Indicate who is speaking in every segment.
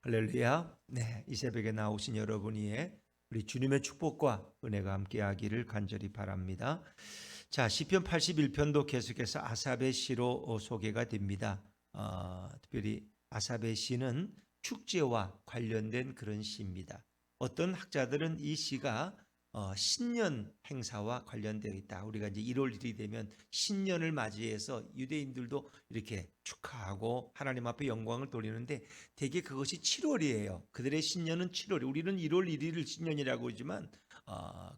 Speaker 1: 할렐루야. 네, 이 새벽에 나오신 여러분 위에 우리 주님의 축복과 은혜가 함께하기를 간절히 바랍니다. 자, 시편 81편도 계속해서 아삽의 시로 소개가 됩니다. 특별히 아삽의 시는 축제와 관련된 그런 시입니다. 어떤 학자들은 이 시가 신년 행사와 관련되어 있다. 우리가 이제 1월 1일이 되면 신년을 맞이해서 유대인들도 이렇게 축하하고 하나님 앞에 영광을 돌리는데 대개 그것이 7월이에요. 그들의 신년은 7월. 우리는 1월 1일을 신년이라고 하지만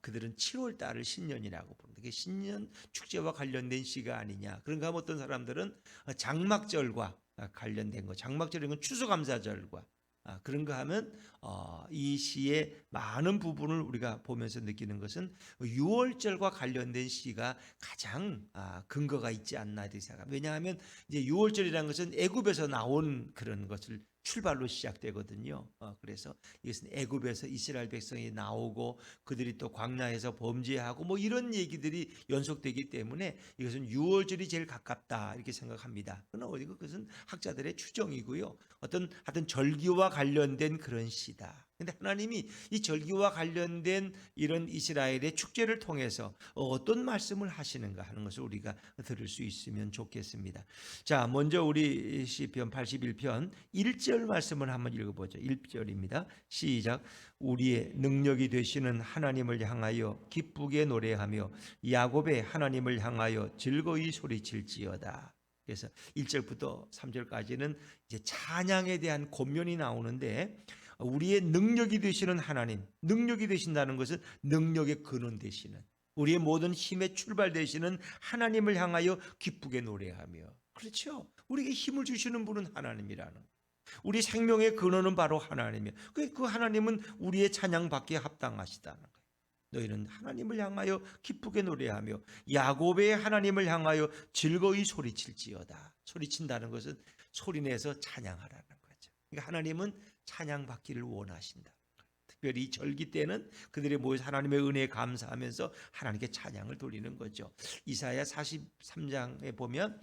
Speaker 1: 그들은 7월 달을 신년이라고 부릅니다. 그게 신년 축제와 관련된 시가 아니냐. 그런가 하면 어떤 사람들은 장막절과 관련된 거. 장막절인 건 추수감사절과 그런가 하면 이 시의 많은 부분을 우리가 보면서 느끼는 것은 6월절과 관련된 시가 가장 근거가 있지 않나 이렇게 생각합니다. 왜냐하면 이제 6월절이라는 것은 애굽에서 나온 그런 것을 출발로 시작되거든요. 그래서 이것은 애굽에서 이스라엘 백성이 나오고 그들이 또 광야에서 범죄하고 뭐 이런 얘기들이 연속되기 때문에 이것은 6월절이 제일 가깝다 이렇게 생각합니다. 그러나 그것은 학자들의 추정이고요. 하여튼 절기와 관련된 그런 시다. 근데 하나님이 이 절기와 관련된 이런 이스라엘의 축제를 통해서 어떤 말씀을 하시는가 하는 것을 우리가 들을 수 있으면 좋겠습니다. 자, 먼저 우리 시편 81편 1절 말씀을 한번 읽어보죠. 1절입니다. 시작. 우리의 능력이 되시는 하나님을 향하여 기쁘게 노래하며 야곱의 하나님을 향하여 즐거이 소리칠지어다. 그래서 1절부터 3절까지는 이제 찬양에 대한 권면이 나오는데 우리의 능력이 되시는 하나님, 능력이 되신다는 것은 능력의 근원 되시는 우리의 모든 힘의 출발 되시는 하나님을 향하여 기쁘게 노래하며 그렇죠. 우리에게 힘을 주시는 분은 하나님이라는 우리 생명의 근원은 바로 하나님이에요. 그 하나님은 우리의 찬양받기에 합당하시다는 거예요. 너희는 하나님을 향하여 기쁘게 노래하며 야곱의 하나님을 향하여 즐거이 소리칠지어다. 소리친다는 것은 소리내서 찬양하라는 거죠. 그러니까 하나님은 찬양받기를 원하신다. 특별히 절기 때는 그들이 모여서 하나님의 은혜에 감사하면서 하나님께 찬양을 돌리는 거죠. 이사야 43장에 보면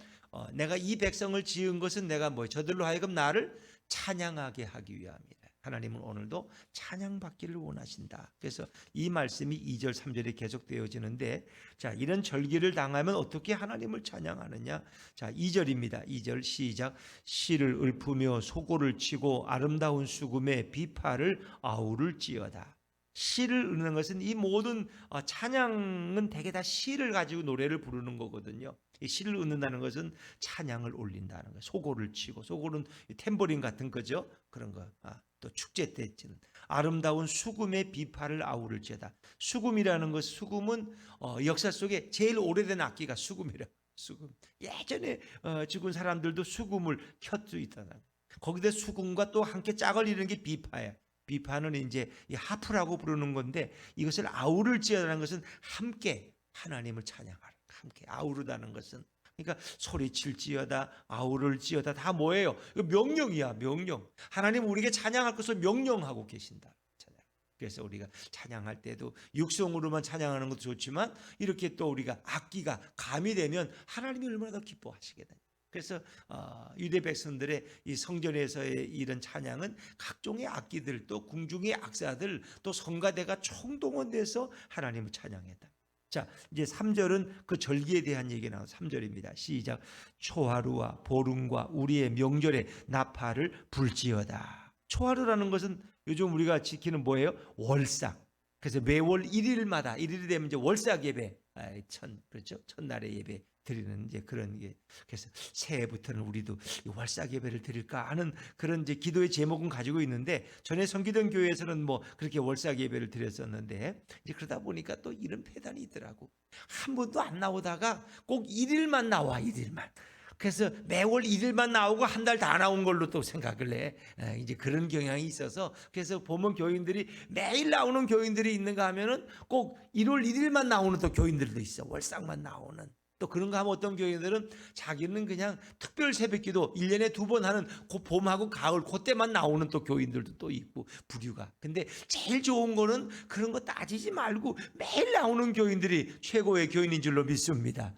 Speaker 1: 내가 이 백성을 지은 것은 내가 저들로 하여금 나를 찬양하게 하기 위함이라. 하나님은 오늘도 찬양받기를 원하신다. 그래서 이 말씀이 2절 3절에 계속되어지는데 자, 이런 절기를 당하면 어떻게 하나님을 찬양하느냐? 자, 2절입니다. 2절 시작. 시를 읊으며 소고를 치고 아름다운 수금에 비파를 아우를지어다. 시를 읊는 것은 이 모든 찬양은 대개 다 시를 가지고 노래를 부르는 거거든요. 이 시를 읊는다는 것은 찬양을 올린다는 거예요. 소고를 치고 소고는 탬버린 같은 거죠. 그런 거. 또 축제 때 치는 아름다운 수금의 비파를 아우를지어다. 수금이라는 것, 수금은 역사 속에 제일 오래된 악기가 수금이라. 수금. 예전에 죽은 사람들도 수금을 켤 수 있다는. 거기다 수금과 또 함께 짝을 이루는 게 비파예요. 비파는 이제 이 하프라고 부르는 건데 이것을 아우를지어다는 것은 함께 하나님을 찬양하라. 함께 아우르다는 것은 그러니까 소리칠지어다 아우를지어다 다 뭐예요? 이거 명령이야. 명령. 하나님 우리에게 찬양할 것을 명령하고 계신다. 그래서 우리가 찬양할 때도 육성으로만 찬양하는 것도 좋지만 이렇게 또 우리가 악기가 가미되면 하나님이 얼마나 더 기뻐하시겠다. 그래서 유대 백성들의 이 성전에서의 이런 찬양은 각종의 악기들 또 궁중의 악사들 또 성가대가 총동원돼서 하나님을 찬양했다. 자, 이제 3절은 그 절기에 대한 얘기가 나와요. 3절입니다. 시작. 초하루와 보름과 우리의 명절에 나팔을 불지어다. 초하루라는 것은 요즘 우리가 지키는 뭐예요? 월삭. 그래서 매월 1일마다 1일이 되면 이제 월삭 예배, 그렇죠? 첫날의 예배 드리는 이제 그런 게. 그래서 새해부터는 우리도 월삭 예배를 드릴까 하는 그런 이제 기도의 제목은 가지고 있는데 전에 섬기던 교회에서는 뭐 그렇게 월삭 예배를 드렸었는데 이제 그러다 보니까 또 이런 폐단이 있더라고. 한 번도 안 나오다가 꼭 1일만 나와 1일만. 그래서 매월 1일만 나오고 한 달 다 나온 걸로 또 생각을 해. 이제 그런 경향이 있어서 그래서 보면 교인들이 매일 나오는 교인들이 있는가 하면은 꼭 1월 1일만 나오는 또 교인들도 있어. 월삭만 나오는. 또 그런가 하면 어떤 교인들은 자기는 그냥 특별 새벽기도 1년에 2번 하는 그 봄하고 가을 그때만 나오는 또 교인들도 또 있고 부류가. 근데 제일 좋은 거는 그런 거 따지지 말고 매일 나오는 교인들이 최고의 교인인 줄로 믿습니다.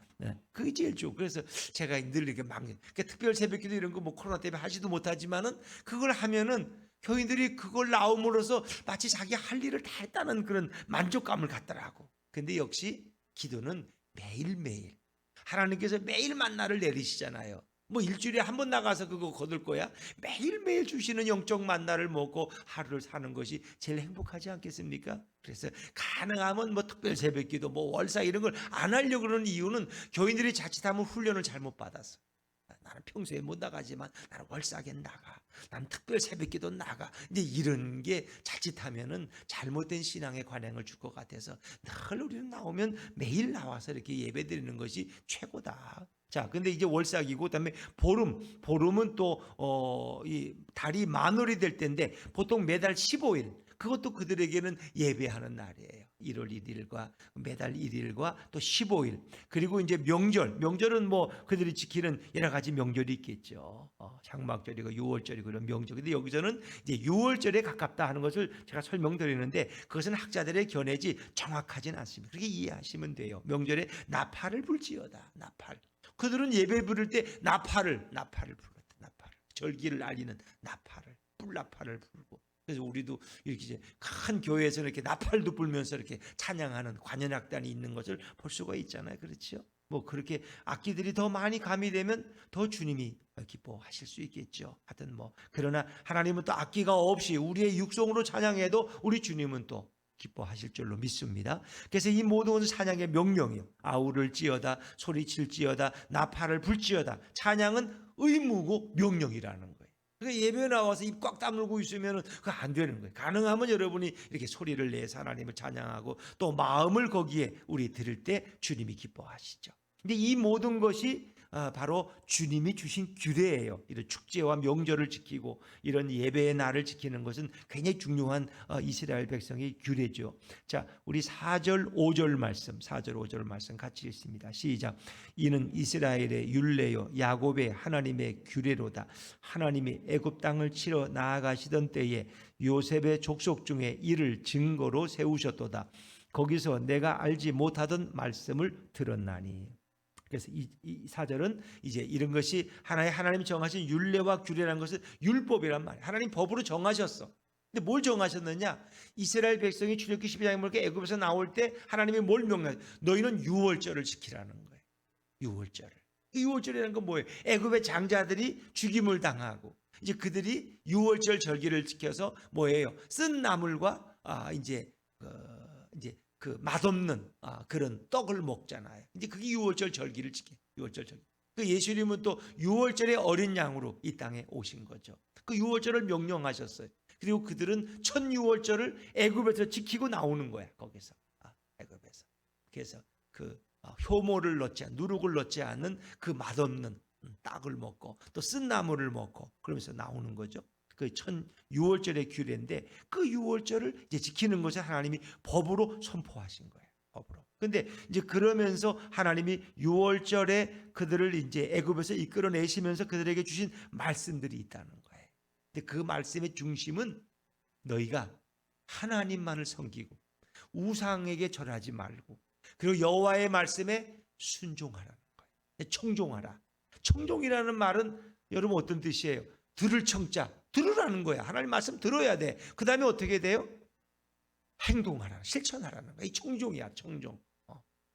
Speaker 1: 그게 제일 좋고 그래서 제가 늘 이렇게 막 특별 새벽기도 이런 거 뭐 코로나 때문에 하지도 못하지만은 그걸 하면은 교인들이 그걸 나옴으로써 마치 자기 할 일을 다 했다는 그런 만족감을 갖더라고. 근데 역시 기도는 매일매일 하나님께서 매일 만나를 내리시잖아요. 뭐 일주일에 한 번 나가서 그거 거둘 거야? 매일매일 주시는 영적 만나를 먹고 하루를 사는 것이 제일 행복하지 않겠습니까? 그래서 가능하면 뭐 특별 새벽기도 뭐 월사 이런 걸 안 하려고 그러는 이유는 교인들이 자칫하면 훈련을 잘못 받았어. 나는 평소에 못 나가지만 나는 월사에 나가. 나는 특별 새벽기도 나가. 근데 이런 게 자칫하면은 잘못된 신앙의 관행을 줄 것 같아서 늘 우리는 나오면 매일 나와서 이렇게 예배드리는 것이 최고다. 자, 근데 이제 월삭이고 그다음에 보름은 또 이 달이 만월이 될 때인데 보통 매달 15일 그것도 그들에게는 예배하는 날이에요. 1월 1일과 매달 1일과 또 15일. 그리고 이제 명절은 뭐 그들이 지키는 여러 가지 명절이 있겠죠. 장막절이고 유월절이고 이런 명절. 근데 여기서는 이제 유월절에 가깝다 하는 것을 제가 설명드리는데 그것은 학자들의 견해지 정확하진 않습니다. 그렇게 이해하시면 돼요. 명절에 나팔을 불지어다. 나팔. 그들은 예배 부를 때 나팔을 불렀다. 나팔. 절기를 알리는 나팔을 뿔나팔을 불고. 그래서 우리도 이렇게 이제 큰 교회에서 이렇게 나팔도 불면서 이렇게 찬양하는 관현악단이 있는 것을 볼 수가 있잖아요. 그렇죠? 뭐 그렇게 악기들이 더 많이 가미되면 더 주님이 기뻐하실 수 있겠죠. 하여튼 뭐 그러나 하나님은 또 악기가 없이 우리의 육성으로 찬양해도 우리 주님은 또 기뻐하실 줄로 믿습니다. 그래서 이 모든 것은 찬양의 명령이요. 아우를 찌어다, 소리칠지어다, 나팔을 불지어다. 찬양은 의무고 명령이라는 거예요. 그러니까 예배 나와서 입 꽉 다물고 있으면 그거 안 되는 거예요. 가능하면 여러분이 이렇게 소리를 내서 하나님을 찬양하고 또 마음을 거기에 우리 들을 때 주님이 기뻐하시죠. 근데 이 모든 것이 바로 주님이 주신 규례예요. 이런 축제와 명절을 지키고 이런 예배의 날을 지키는 것은 굉장히 중요한 이스라엘 백성의 규례죠. 자, 우리 4절 5절 말씀 같이 읽습니다. 시작. 이는 이스라엘의 율례요 야곱의 하나님의 규례로다. 하나님이 애굽 땅을 치러 나아가시던 때에 요셉의 족속 중에 이를 증거로 세우셨도다. 거기서 내가 알지 못하던 말씀을 들었나니. 그래서 이 사절은 이제 이런 것이 하나님이 정하신 율례와 규례라는 것은 율법이란 말이에요. 하나님 법으로 정하셨어. 근데 뭘 정하셨느냐? 이스라엘 백성이 출애굽기 12장에 보니까 애굽에서 나올 때 하나님이 뭘 명령해? 너희는 유월절을 지키라는 거예요. 유월절을. 유월절이라는 건 뭐예요? 애굽의 장자들이 죽임을 당하고 이제 그들이 유월절 절기를 지켜서 뭐예요? 쓴 나물과 이제 그 맛없는 그런 떡을 먹잖아요. 이제 그게 유월절 절기를 지켜. 유월절 절기. 그 예수님은 또 유월절의 어린 양으로 이 땅에 오신 거죠. 그 유월절을 명령하셨어요. 그리고 그들은 첫 유월절을 애굽에서 지키고 나오는 거야. 거기서 애굽에서. 그래서 그 효모를 넣지 않은 누룩을 넣지 않은 그 맛없는 떡을 먹고 또 쓴 나물을 먹고 그러면서 나오는 거죠. 그 유월절의 규례인데 그 유월절을 이제 지키는 것을 하나님이 법으로 선포하신 거예요. 법으로. 근데 이제 그러면서 하나님이 유월절에 그들을 이제 애굽에서 이끌어내시면서 그들에게 주신 말씀들이 있다는 거예요. 근데 그 말씀의 중심은 너희가 하나님만을 섬기고 우상에게 절하지 말고 그리고 여호와의 말씀에 순종하라는 거예요. 청종하라. 청종이라는 말은 여러분 어떤 뜻이에요? 들을 청자. 들으라는 거야. 하나님 말씀 들어야 돼. 그 다음에 어떻게 돼요? 행동하라. 실천하라는 거야. 이 청종이야. 청종.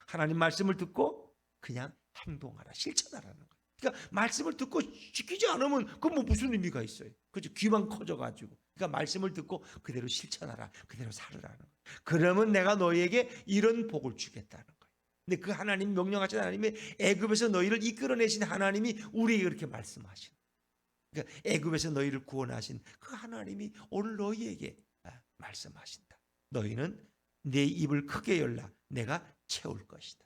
Speaker 1: 하나님 말씀을 듣고 그냥 행동하라. 실천하라는 거야. 그러니까 말씀을 듣고 지키지 않으면 그건 뭐 무슨 의미가 있어요. 그죠? 귀만 커져가지고. 그러니까 말씀을 듣고 그대로 실천하라. 그대로 살으라는 거야. 그러면 내가 너희에게 이런 복을 주겠다는 거야. 근데 그 하나님 명령하신 하나님이 애굽에서 너희를 이끌어내신 하나님이 우리에게 그렇게 말씀하시는 거야. 그러니까 애굽에서 너희를 구원하신 그 하나님이 오늘 너희에게 말씀하신다. 너희는 내 입을 크게 열라. 내가 채울 것이다.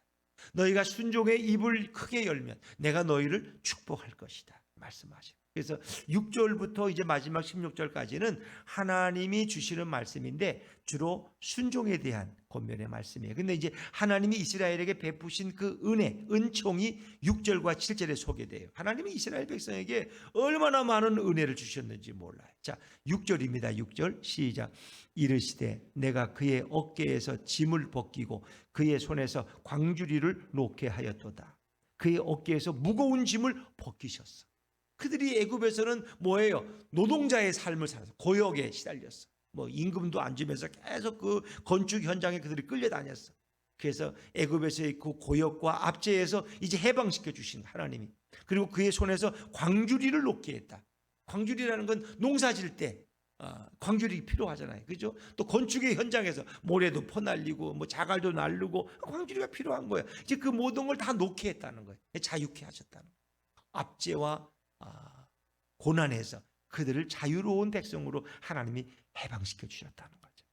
Speaker 1: 너희가 순종의 입을 크게 열면 내가 너희를 축복할 것이다. 말씀하시고. 그래서 6절부터 이제 마지막 16절까지는 하나님이 주시는 말씀인데 주로 순종에 대한 권면의 말씀이에요. 근데 이제 하나님이 이스라엘에게 베푸신 그 은총이 6절과 7절에 소개돼요. 하나님이 이스라엘 백성에게 얼마나 많은 은혜를 주셨는지 몰라요. 자, 6절입니다. 6절 시작. 이르시되 내가 그의 어깨에서 짐을 벗기고 그의 손에서 광주리를 놓게 하였도다. 그의 어깨에서 무거운 짐을 벗기셨어. 그들이 애굽에서는 뭐예요? 노동자의 삶을 살아서 고역에 시달렸어. 뭐 임금도 안 주면서 계속 그 건축 현장에 그들이 끌려다녔어. 그래서 애굽에서의 그 고역과 압제에서 이제 해방시켜 주신 하나님이, 그리고 그의 손에서 광주리를 놓게 했다. 광주리라는 건 농사질 때 광주리 필요하잖아요. 그죠? 또 건축의 현장에서 모래도 퍼날리고 뭐 자갈도 날르고 광주리가 필요한 거예요. 이제 그 모든 걸 다 놓게 했다는 거예요. 자유케 하셨다는 거예요. 압제와 고난에서 그들을 자유로운 백성으로 하나님이 해방시켜 주셨다는 거죠.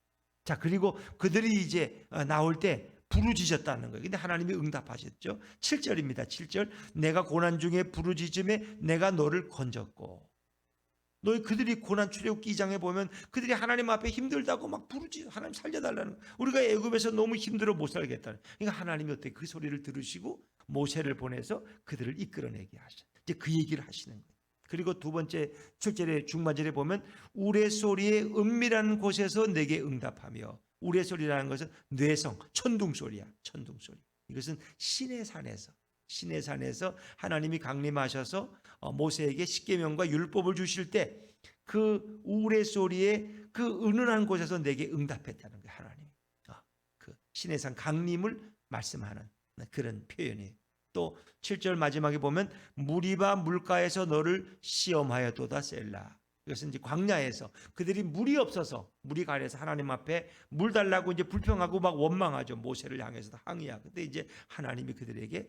Speaker 1: 자, 그리고 그들이 이제 나올 때 부르짖었다는 거예요. 근데 하나님이 응답하셨죠. 7절입니다. 7절. 내가 고난 중에 부르짖음에 내가 너를 건졌고. 너희 그들이 고난 출애굽기 2장에 보면 그들이 하나님 앞에 힘들다고 막 부르짖어. 하나님 살려달라는 거예요. 우리가 애굽에서 너무 힘들어 못 살겠다는. 그러니까 하나님이 어떻게 그 소리를 들으시고 모세를 보내서 그들을 이끌어내게 하셨어요. 이제 그 얘기를 하시는 거예요. 그리고 두 번째 7절의 중반절에 보면 우레소리의 은밀한 곳에서 내게 응답하며, 우레소리라는 것은 뇌성, 천둥소리야. 천둥소리. 이것은 신의 산에서 하나님이 강림하셔서 모세에게 십계명과 율법을 주실 때 그 우레소리의 그 은은한 곳에서 내게 응답했다는 거예요. 하나님이 그 신의 산 강림을 말씀하는 그런 표현이에요. 또 7절 마지막에 보면 무리바 물가에서 너를 시험하였도다 셀라. 이것은 이제 광야에서 그들이 물이 없어서, 물이 가려서 하나님 앞에 물 달라고 이제 불평하고 막 원망하죠. 모세를 향해서도 항의하고. 근데 이제 하나님이 그들에게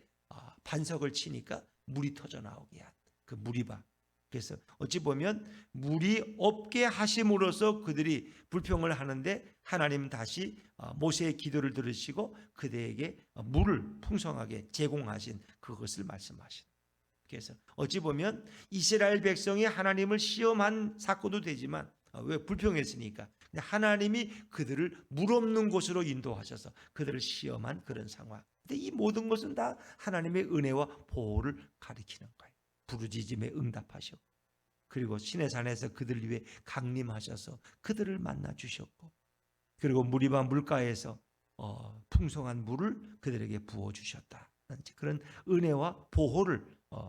Speaker 1: 반석을 치니까 물이 터져 나오게 한 그 무리바. 그래서 어찌 보면 물이 없게 하심으로써 그들이 불평을 하는데 하나님 다시 모세의 기도를 들으시고 그들에게 물을 풍성하게 제공하신 그것을 말씀하신. 그래서 어찌 보면 이스라엘 백성이 하나님을 시험한 사건도 되지만, 왜? 불평했으니까. 하나님이 그들을 물 없는 곳으로 인도하셔서 그들을 시험한 그런 상황. 근데 이 모든 것은 다 하나님의 은혜와 보호를 가리키는 거예요. 부르짖음에 응답하셨고, 그리고 신의 산에서 그들 위해 강림하셔서 그들을 만나 주셨고, 그리고 무리바 물가에서 풍성한 물을 그들에게 부어 주셨다. 그런 은혜와 보호를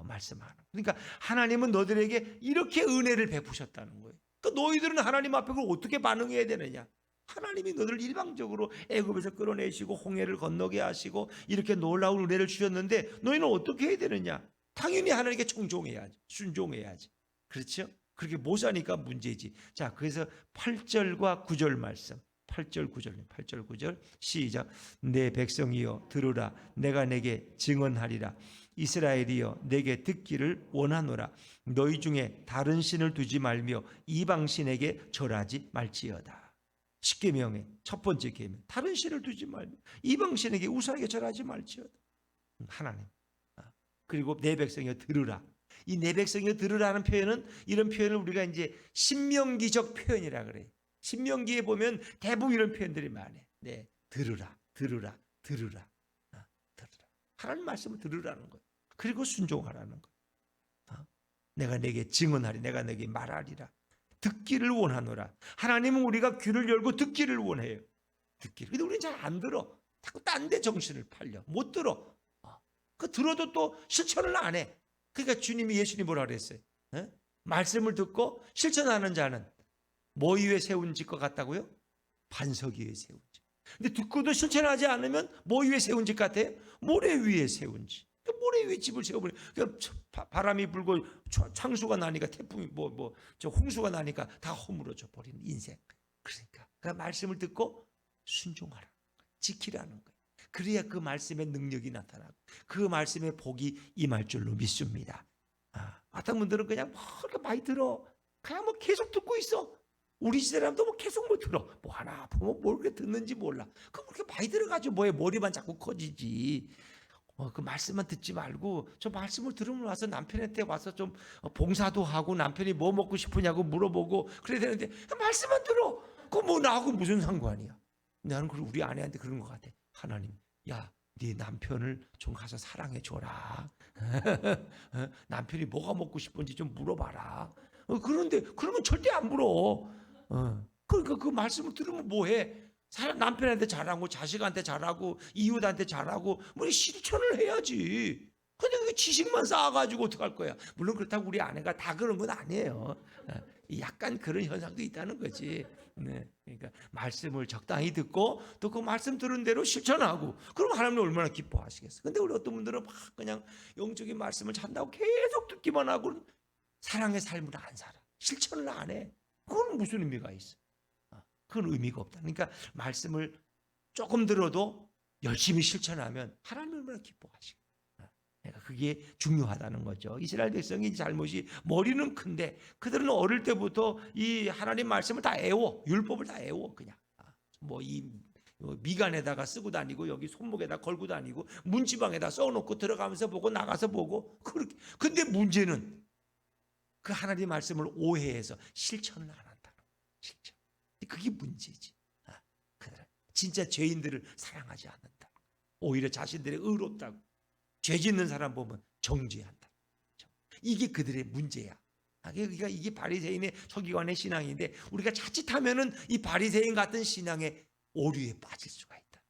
Speaker 1: 말씀하는. 그러니까 하나님은 너들에게 이렇게 은혜를 베푸셨다는 거예요. 또 너희들은 하나님 앞에 그걸 어떻게 반응해야 되느냐? 하나님이 너희를 일방적으로 애굽에서 끌어내시고 홍해를 건너게 하시고 이렇게 놀라운 은혜를 주셨는데 너희는 어떻게 해야 되느냐? 당연히 하나님께 청종해야지, 순종해야지. 그렇죠? 그렇게 못 사니까 문제지. 자, 그래서 8절과 9절 말씀. 8절 9절 시작. 내 백성이여 들으라. 내가 내게 증언하리라. 이스라엘이여 내게 듣기를 원하노라. 너희 중에 다른 신을 두지 말며 이방신에게 절하지 말지어다. 십계명의 첫 번째 계명. 다른 신을 두지 말며 이방신에게 우상에게 절하지 말지어다. 하나님. 그리고 내 백성이여 들으라. 이 내 백성이여 들으라는 표현은, 이런 표현을 우리가 이제 신명기적 표현이라 그래요. 신명기에 보면 대부분 이런 표현들이 많아요. 네, 들으라. 하나님 말씀을 들으라는 거예요. 그리고 순종하라는 거예요. 내가 내게 증언하리, 내가 내게 말하리라. 듣기를 원하노라. 하나님은 우리가 귀를 열고 듣기를 원해요. 듣기를. 근데 우리는 잘 안 들어. 자꾸 딴 데 정신을 팔려. 못 들어. 그 들어도 또 실천을 안 해. 그러니까 주님이, 예수님이 뭐라 그랬어요? 말씀을 듣고 실천하는 자는 뭐 위에 세운 집 것 같다고요? 반석 위에 세운 집. 근데 듣고도 실천하지 않으면 뭐 위에 세운 집 같아요? 모래 위에 세운 집. 모래 위에 집을 세워버려. 바람이 불고 창수가 나니까, 태풍이 저 홍수가 나니까 다 허물어져 버리는 인생. 그러니까 그 말씀을 듣고 순종하라, 지키라는 거예요. 그래야 그 말씀의 능력이 나타나고 그 말씀의 복이 임할 줄로 믿습니다. 어떤 분들은 그냥 뭐 이렇게 많이 들어, 그냥 뭐 계속 듣고 있어. 우리 시대라도 뭐 계속 뭐 들어, 뭐 하나 보면 뭘 그렇게 듣는지 몰라. 그렇게 많이 들어가지고 뭐해, 머리만 자꾸 커지지. 그 말씀만 듣지 말고 저 말씀을 들으면 와서 남편한테 와서 좀 봉사도 하고, 남편이 뭐 먹고 싶으냐고 물어보고 그래야 되는데 말씀만 들어. 그거 뭐 나하고 무슨 상관이야? 나는 우리 아내한테 그런 것 같아. 하나님, 야, 네 남편을 좀 가서 사랑해 줘라. 남편이 뭐가 먹고 싶은지 좀 물어봐라. 그런데 그러면 절대 안 물어. 그러니까 그 말씀을 들으면 뭐해? 남편한테 잘하고, 자식한테 잘하고, 이웃한테 잘하고, 뭐 실천을 해야지. 근데 그 지식만 쌓아가지고 어떡할 거야. 물론 그렇다고 우리 아내가 다 그런 건 아니에요. 약간 그런 현상도 있다는 거지. 네. 그러니까 말씀을 적당히 듣고 또 그 말씀 들은 대로 실천하고 그럼 하나님이 얼마나 기뻐하시겠어. 근데 우리 어떤 분들은 막 그냥 영적인 말씀을 잔다고 계속 듣기만 하고 사랑의 삶을 안 살아. 실천을 안 해. 그건 무슨 의미가 있어? 그건 의미가 없다. 그러니까 말씀을 조금 들어도 열심히 실천하면 하나님이 얼마나 기뻐하시겠어. 그러니까 그게 중요하다는 거죠. 이스라엘 백성이 잘못이 머리는 큰데 그들은 어릴 때부터 이 하나님 말씀을 다 애워, 율법을 다 애워 그냥. 뭐 이 미간에다가 쓰고 다니고 여기 손목에다 걸고 다니고 문지방에다 써놓고 들어가면서 보고 나가서 보고 그렇게. 근데 문제는 그 하나님 말씀을 오해해서 실천을 안 한다는 거예요. 실천. 그게 문제지. 그들은 진짜 죄인들을 사랑하지 않는다. 오히려 자신들이 의롭다고. 죄 짓는 사람 보면 정죄한다. 이게 그들의 문제야. 그러니까 이게 바리새인의 서기관의 신앙인데 우리가 자칫하면은 이 바리새인 같은 신앙에 오류에 빠질 수가 있다.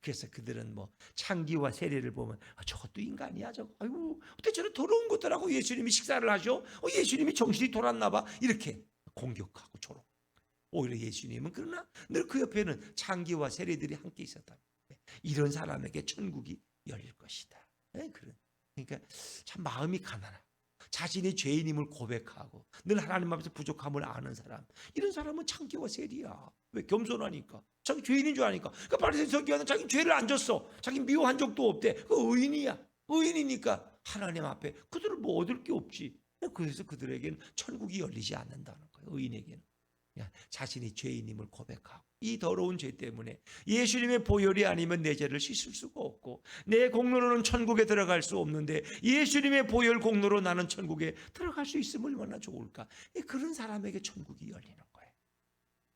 Speaker 1: 그래서 그들은 뭐 창기와 세례를 보면 저것도 인간이야 저거. 아이고 어떻게 저런 더러운 것들하고 예수님이 식사를 하죠? 예수님이 정신이 돌았나 봐. 이렇게 공격하고 조롱. 오히려 예수님은 그러나 늘 그 옆에는 창기와 세례들이 함께 있었다. 이런 사람에게 천국이 열릴 것이다. 그러니까 참 마음이 가난하고 자신이 죄인임을 고백하고 늘 하나님 앞에서 부족함을 아는 사람, 이런 사람은 창기와 세리야. 왜? 겸손하니까. 자기 죄인인 줄 아니까. 그러니까 바리새인 서기관은 자기 죄를 안 졌어. 자기 미워한 적도 없대. 그 의인이야. 의인이니까 하나님 앞에 그들은 뭐 얻을 게 없지. 그래서 그들에게는 천국이 열리지 않는다는 거예요. 의인에게는. 자신이 죄인임을 고백하고 이 더러운 죄 때문에 예수님의 보혈이 아니면 내 죄를 씻을 수가 없고 내 공로로는 천국에 들어갈 수 없는데 예수님의 보혈 공로로 나는 천국에 들어갈 수 있으면 얼마나 좋을까. 그런 사람에게 천국이 열리는 거예요.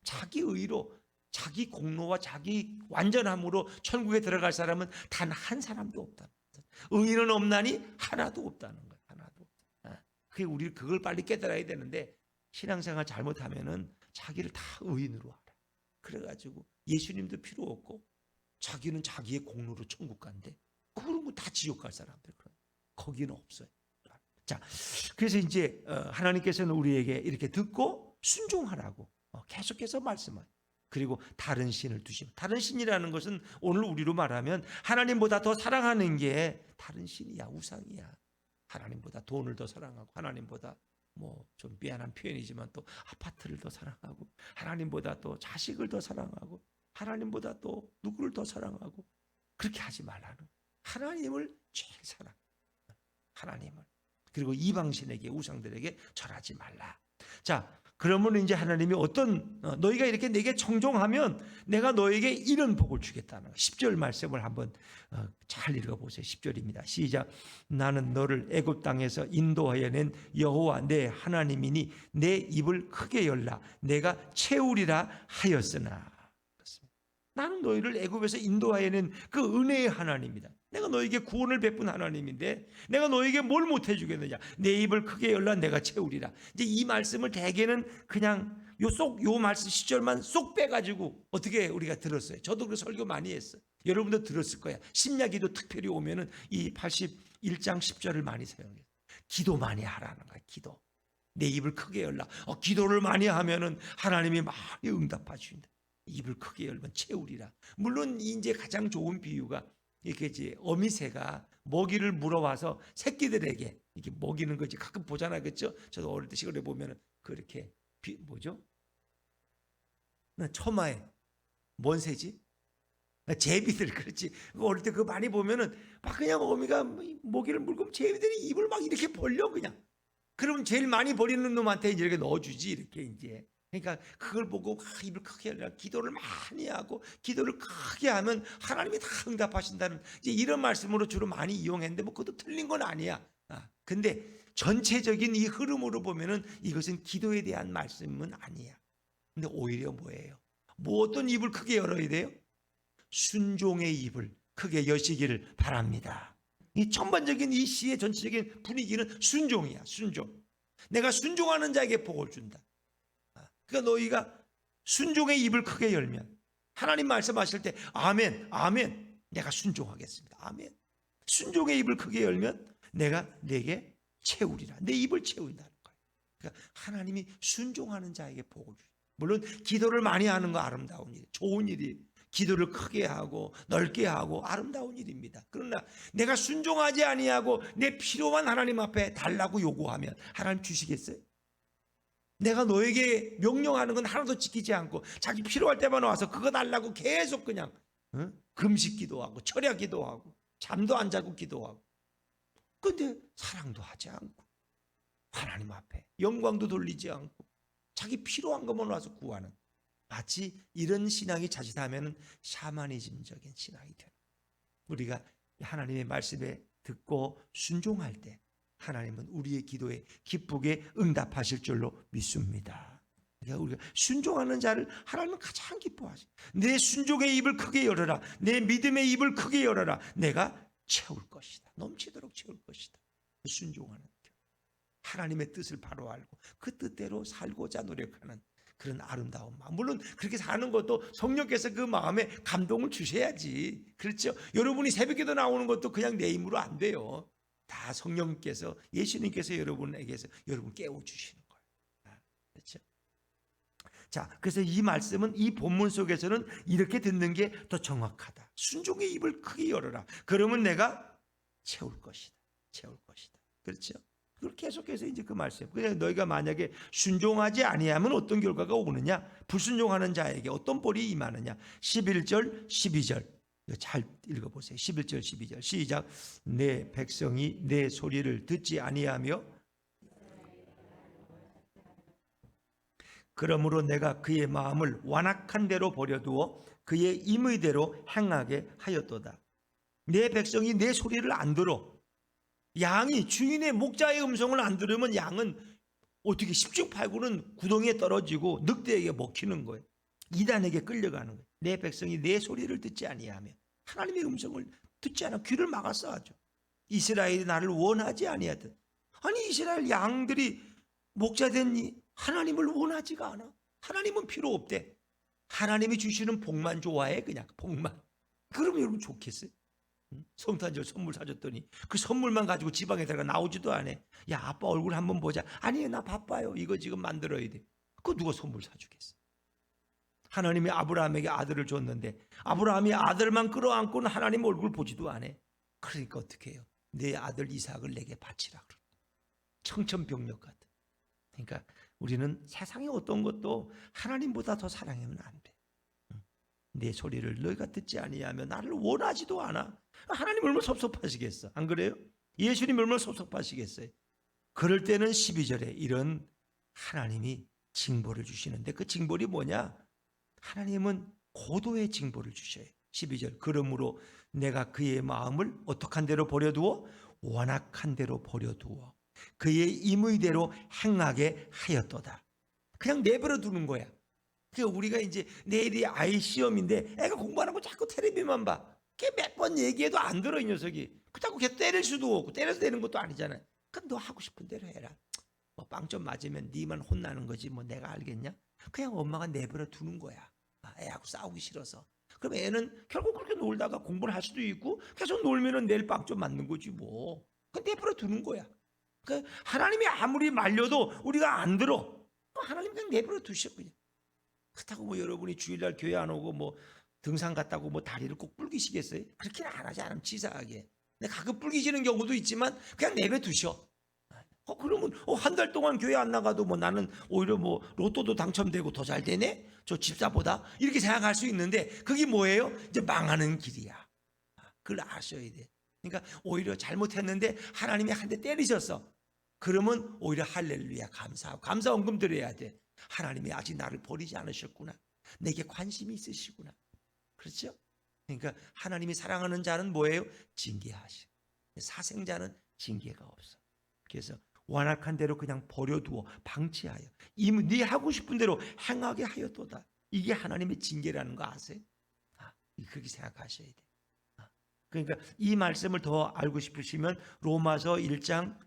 Speaker 1: 자기 의로 자기 공로와 자기 완전함으로 천국에 들어갈 사람은 단 한 사람도 없다. 의인은 없나니 하나도 없다는 거예요. 하나도. 그게 우리 그걸 빨리 깨달아야 되는데 신앙생활 잘못하면은 자기를 다 의인으로 알아. 그래가지고 예수님도 필요 없고 자기는 자기의 공로로 천국 간대. 그런 거 다 지옥 갈 사람들. 거기는 없어요. 자, 그래서 이제 하나님께서는 우리에게 이렇게 듣고 순종하라고 계속해서 말씀하세요. 그리고 다른 신을 두시면, 다른 신이라는 것은 오늘 우리로 말하면 하나님보다 더 사랑하는 게 다른 신이야, 우상이야. 하나님보다 돈을 더 사랑하고 하나님보다 뭐 좀 미안한 표현이지만 또 아파트를 더 사랑하고 하나님보다 또 자식을 더 사랑하고 하나님보다 또 누구를 더 사랑하고 그렇게 하지 말라는. 하나님을 제일 사랑. 하나님을. 그리고 이방신에게 우상들에게 절하지 말라. 자, 그러면 이제 하나님이 어떤 너희가 이렇게 내게 청종하면 내가 너에게 이런 복을 주겠다는 거예요. 10절 말씀을 한번 잘 읽어보세요. 10절입니다. 시작. 나는 너를 애굽 땅에서 인도하여 낸 여호와 내 하나님이니 내 입을 크게 열라 내가 채우리라 하였으나. 나는 너희를 애굽에서 인도하여 낸 그 은혜의 하나님이다. 내가 너에게 구원을 베푼 하나님인데 내가 너에게 뭘 못해 주겠느냐. 내 입을 크게 열라 내가 채우리라. 이제 이 말씀을 대개는 그냥 요 말씀 시절만 쏙 빼가지고 어떻게 우리가 들었어요. 저도 그 설교 많이 했어요. 여러분도 들었을 거야. 신약기도 특별히 오면은 이 81장 10절을 많이 사용해요. 기도 많이 하라는 거야. 기도. 내 입을 크게 열라. 기도를 많이 하면은 하나님이 많이 응답해 주신다. 입을 크게 열면 채우리라. 물론 이제 가장 좋은 비유가 이렇게 이제 어미새가 먹이를 물어와서 새끼들에게 이렇게 먹이는 거지. 가끔 보잖아요, 그렇죠? 저도 어릴 때 시골에 보면은 그렇게 뭐죠? 처마에 뭔 새지? 제비들. 그렇지. 어릴 때 그거 많이 보면은 막 그냥 어미가 먹이를 물고 제비들이 입을 막 이렇게 벌려 그냥. 그럼 제일 많이 버리는 놈한테 이제 이렇게 넣어주지 이렇게 이제. 그러니까 그걸 보고 입을 크게 열라. 기도를 많이 하고 기도를 크게 하면 하나님이 다 응답하신다는 이제 이런 말씀으로 주로 많이 이용했는데 뭐 그것도 틀린 건 아니야. 근데 전체적인 이 흐름으로 보면은 이것은 기도에 대한 말씀은 아니야. 근데 오히려 뭐예요? 뭐 어떤 입을 크게 열어야 돼요? 순종의 입을 크게 여시기를 바랍니다. 이 전반적인 이 시의 전체적인 분위기는 순종이야. 순종. 내가 순종하는 자에게 복을 준다. 그러니까 너희가 순종의 입을 크게 열면 하나님 말씀하실 때 아멘, 아멘. 내가 순종하겠습니다. 아멘. 순종의 입을 크게 열면 내가 내게 채우리라. 내 입을 채운다는 거예요. 그러니까 하나님이 순종하는 자에게 복을 주셔요. 물론 기도를 많이 하는 거 아름다운 일, 좋은 일이, 기도를 크게 하고 넓게 하고 아름다운 일입니다. 그러나 내가 순종하지 아니하고 내 필요만 하나님 앞에 달라고 요구하면 하나님 주시겠어요? 내가 너에게 명령하는 건 하나도 지키지 않고 자기 필요할 때만 와서 그거 달라고 계속 그냥 금식 기도하고 철야 기도하고 잠도 안 자고 기도하고, 근데 사랑도 하지 않고 하나님 앞에 영광도 돌리지 않고 자기 필요한 것만 와서 구하는, 마치 이런 신앙이 자칫하면 샤머니즘적인 신앙이 되는, 우리가 하나님의 말씀에 듣고 순종할 때 하나님은 우리의 기도에 기쁘게 응답하실 줄로 믿습니다. 그러니까 우리가 순종하는 자를 하나님은 가장 기뻐하시. 내 순종의 입을 크게 열어라. 내 믿음의 입을 크게 열어라. 내가 채울 것이다. 넘치도록 채울 것이다. 순종하는 것. 하나님의 뜻을 바로 알고 그 뜻대로 살고자 노력하는 그런 아름다운 마음. 물론 그렇게 사는 것도 성령께서 그 마음에 감동을 주셔야지. 그렇죠? 여러분이 새벽기도 나오는 것도 그냥 내 힘으로 안 돼요. 다 성령께서, 예수님께서 여러분에게서 여러분 깨워주시는 거예요. 그렇죠? 자, 그래서 이 말씀은, 이 본문 속에서는 이렇게 듣는 게 더 정확하다. 순종의 입을 크게 열어라. 그러면 내가 채울 것이다. 채울 것이다. 그렇죠? 그걸 계속해서 이제 그 말씀. 그냥 너희가 만약에 순종하지 아니하면 어떤 결과가 오느냐? 불순종하는 자에게 어떤 벌이 임하느냐? 11절, 12절. 잘 읽어보세요. 11절, 12절. 시작. 내 백성이 내 소리를 듣지 아니하며 그러므로 내가 그의 마음을 완악한 대로 버려두어 그의 임의대로 행하게 하였도다. 내 백성이 내 소리를 안 들어. 양이 주인의 목자의 음성을 안 들으면 양은 어떻게 10중 8구는 구덩이에 떨어지고 늑대에게 먹히는 거예요. 이단에게 끌려가는 거예요. 내 백성이 내 소리를 듣지 아니하며, 하나님의 음성을 듣지 않아 귀를 막았어 아주. 이스라엘이 나를 원하지 아니하듯. 아니 이스라엘 양들이 목자된 하나님을 원하지가 않아. 하나님은 필요 없대. 하나님이 주시는 복만 좋아해. 그냥 복만. 그러면 여러분 좋겠어요? 성탄절 선물 사줬더니 그 선물만 가지고 지방에 들어가 나오지도 않아. 야, 아빠 얼굴 한번 보자. 아니 나 바빠요. 이거 지금 만들어야 돼. 그거 누가 선물 사주겠어? 하나님이 아브라함에게 아들을 줬는데 아브라함이 아들만 끌어안고는 하나님 얼굴 보지도 않아. 그러니까 어떻게 해요? 내 아들 이삭을 내게 바치라. 청천벽력 같은. 그러니까 우리는 세상의 어떤 것도 하나님보다 더 사랑하면 안 돼. 내 소리를 너희가 듣지 아니하면 나를 원하지도 않아. 하나님 얼마나 섭섭하시겠어. 안 그래요? 예수님 얼마나 섭섭하시겠어요. 그럴 때는 12절에 이런 하나님이 징벌을 주시는데, 그 징벌이 뭐냐? 하나님은 고도의 징벌을 주셔요. 12절. 그러므로 내가 그의 마음을 어떡한 대로 버려두어? 완악한 대로 버려두어 그의 임의대로 행하게 하였도다. 그냥 내버려 두는 거야. 그러니까 우리가 이제 내일이 아이 시험인데 애가 공부 안 하고 자꾸 텔레비만 봐. 걔 몇 번 얘기해도 안 들어, 이 녀석이. 그렇다고 걔 때릴 수도 없고 때려서 되는 것도 아니잖아요. 그럼 너 하고 싶은 대로 해라. 뭐 빵점 맞으면 니만 혼나는 거지 뭐 내가 알겠냐? 그냥 엄마가 내버려 두는 거야. 애하고 싸우기 싫어서. 그럼 애는 결국 그렇게 놀다가 공부를 할 수도 있고 계속 놀면은 내일 빵점 맞는 거지 뭐. 그냥 내버려 두는 거야. 그러니까 하나님이 아무리 말려도 우리가 안 들어. 하나님 그냥 내버려 두셔 그냥. 그렇다고 뭐 여러분이 주일날 교회 안 오고 뭐 등산 갔다고 뭐 다리를 꼭 불기시겠어요? 그렇게는 안 하지 않으면 치사하게. 근데 가끔 불기시는 경우도 있지만 그냥 내버려 두셔. 그러면 한 달 동안 교회 안 나가도 뭐 나는 오히려 뭐 로또도 당첨되고 더 잘 되네? 저 집사보다? 이렇게 생각할 수 있는데 그게 뭐예요? 이제 망하는 길이야. 그걸 아셔야 돼. 그러니까 오히려 잘못했는데 하나님이 한 대 때리셨어. 그러면 오히려 할렐루야 감사하고 감사 원금 드려야 돼. 하나님이 아직 나를 버리지 않으셨구나. 내게 관심이 있으시구나. 그렇죠? 그러니까 하나님이 사랑하는 자는 뭐예요? 징계하시. 사생자는 징계가 없어. 그래서 완악한 대로 그냥 버려두어 방치하여 이미 네 하고 싶은 대로 행하게 하였도다. 이게 하나님의 징계라는 거 아세요? 그렇게 생각하셔야 돼. 그러니까 이 말씀을 더 알고 싶으시면 로마서 1장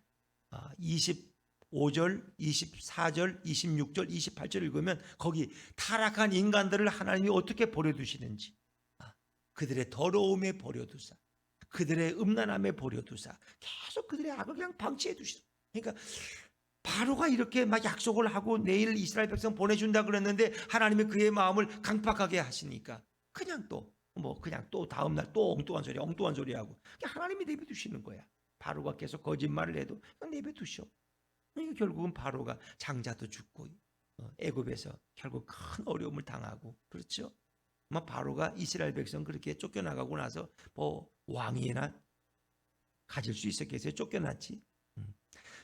Speaker 1: 25절, 24절, 26절, 28절 읽으면 거기 타락한 인간들을 하나님이 어떻게 버려두시는지, 그들의 더러움에 버려두사 그들의 음란함에 버려두사 계속 그들의 악을 그냥 방치해 두시죠. 그러니까 바로가 이렇게 막 약속을 하고 내일 이스라엘 백성 보내준다 그랬는데 하나님이 그의 마음을 강팍하게 하시니까 그냥 또 그냥 또 다음날 또 엉뚱한 소리 하고 하나님이 내버두시는 거야. 바로가 계속 거짓말을 해도 그냥 내버두셔. 그러니까 결국은 바로가 장자도 죽고 애굽에서 결국 큰 어려움을 당하고 그렇죠. 바로가 이스라엘 백성 그렇게 쫓겨나가고 나서 왕이나 가질 수 있었겠어요? 쫓겨났지.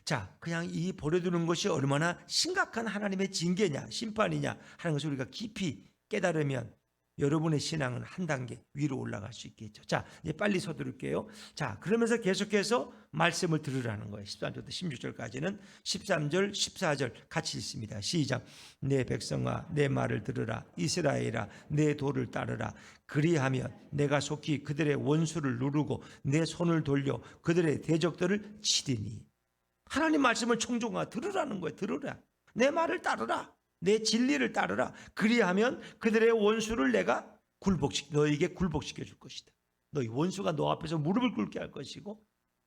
Speaker 1: 자, 그냥 이 버려두는 것이 얼마나 심각한 하나님의 징계냐, 심판이냐 하는 것을 우리가 깊이 깨달으면 여러분의 신앙은 한 단계 위로 올라갈 수 있겠죠. 자, 이제 빨리 서두를게요. 자, 그러면서 계속해서 말씀을 들으라는 거예요. 13절부터 16절까지는 13절, 14절 같이 읽습니다. 시작. 내 백성아, 내 말을 들으라. 이스라엘아, 내 도를 따르라. 그리하면 내가 속히 그들의 원수를 누르고 내 손을 돌려 그들의 대적들을 치리니. 하나님 말씀을 청종하 들으라는 거예요. 들으라. 내 말을 따르라. 내 진리를 따르라. 그리하면 그들의 원수를 내가 너에게 굴복시켜 줄 것이다. 너희 원수가 너 앞에서 무릎을 꿇게 할 것이고,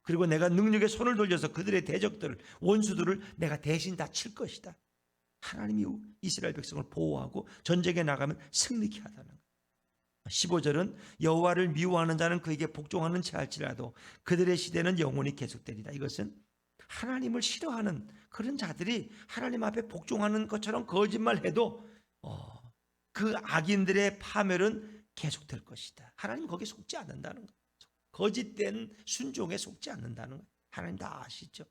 Speaker 1: 그리고 내가 능력의 손을 돌려서 그들의 대적들을, 원수들을 내가 대신 다 칠 것이다. 하나님이 이스라엘 백성을 보호하고 전쟁에 나가면 승리케 하다는 거예요. 15절은 여호와를 미워하는 자는 그에게 복종하는 자 할지라도 그들의 시대는 영원히 계속되리라. 이것은 하나님을 싫어하는 그런 자들이 하나님 앞에 복종하는 것처럼 거짓말해도 그 악인들의 파멸은 계속될 것이다. 하나님 거기에 속지 않는다는 거예요. 거짓된 순종에 속지 않는다는 거예요. 하나님 다 아시죠.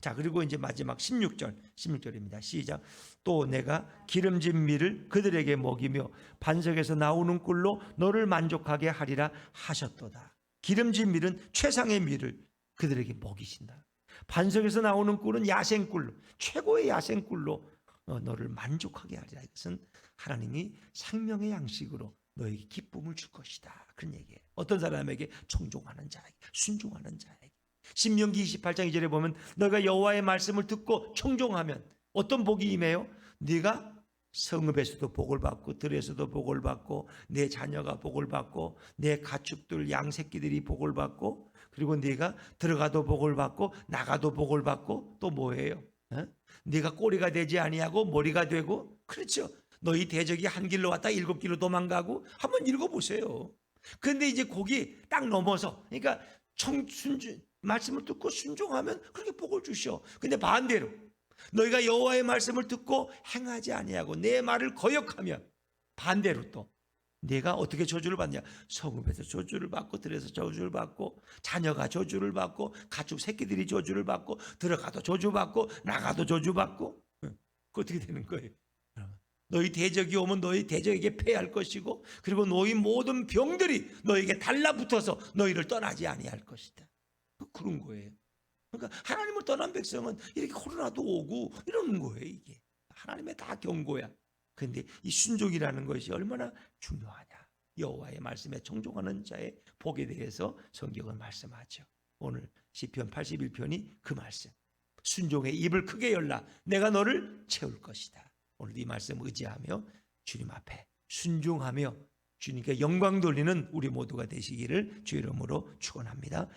Speaker 1: 자, 그리고 이제 마지막 16절입니다. 시작. 또 내가 기름진 밀을 그들에게 먹이며 반석에서 나오는 꿀로 너를 만족하게 하리라 하셨도다. 기름진 밀은 최상의 밀을 그들에게 먹이신다. 반석에서 나오는 꿀은 야생꿀로, 최고의 야생꿀로 너를 만족하게 하리라. 이것은 하나님이 생명의 양식으로 너에게 기쁨을 줄 것이다. 그런 얘기예요. 어떤 사람에게? 청종하는 자에게, 순종하는 자에게. 신명기 28장 2절에 보면 너가 여호와의 말씀을 듣고 청종하면 어떤 복이 임해요? 네가 성읍에서도 복을 받고 들에서도 복을 받고 내 자녀가 복을 받고 내 가축들 양새끼들이 복을 받고, 그리고 네가 들어가도 복을 받고 나가도 복을 받고, 또 뭐예요? 네가 꼬리가 되지 아니하고 머리가 되고. 그렇죠. 너희 대적이 한 길로 왔다 7길로 도망가고. 한번 읽어보세요. 그런데 이제 거기 딱 넘어서, 그러니까 말씀을 듣고 순종하면 그렇게 복을 주셔. 근데 반대로 너희가 여호와의 말씀을 듣고 행하지 아니하고 내 말을 거역하면, 반대로 또 내가 어떻게 저주를 받냐? 성읍에서 저주를 받고 들에서 저주를 받고 자녀가 저주를 받고 가축 새끼들이 저주를 받고 들어가도 저주받고 나가도 저주받고. 그 어떻게 되는 거예요? 너희 대적이 오면 너희 대적에게 패할 것이고, 그리고 너희 모든 병들이 너에게 달라붙어서 너희를 떠나지 아니할 것이다. 그런 거예요. 그러니까 하나님을 떠난 백성은 이렇게 코로나도 오고 이러는 거예요. 이게 하나님의 다 경고야. 그런데 이 순종이라는 것이 얼마나 중요하냐. 여호와의 말씀에 청종하는 자의 복에 대해서 성경은 말씀하죠. 오늘 시편 81편이 그 말씀. 순종의 입을 크게 열라. 내가 너를 채울 것이다. 오늘 이 말씀 의지하며 주님 앞에 순종하며 주님께 영광 돌리는 우리 모두가 되시기를 주의 이름으로 축원합니다.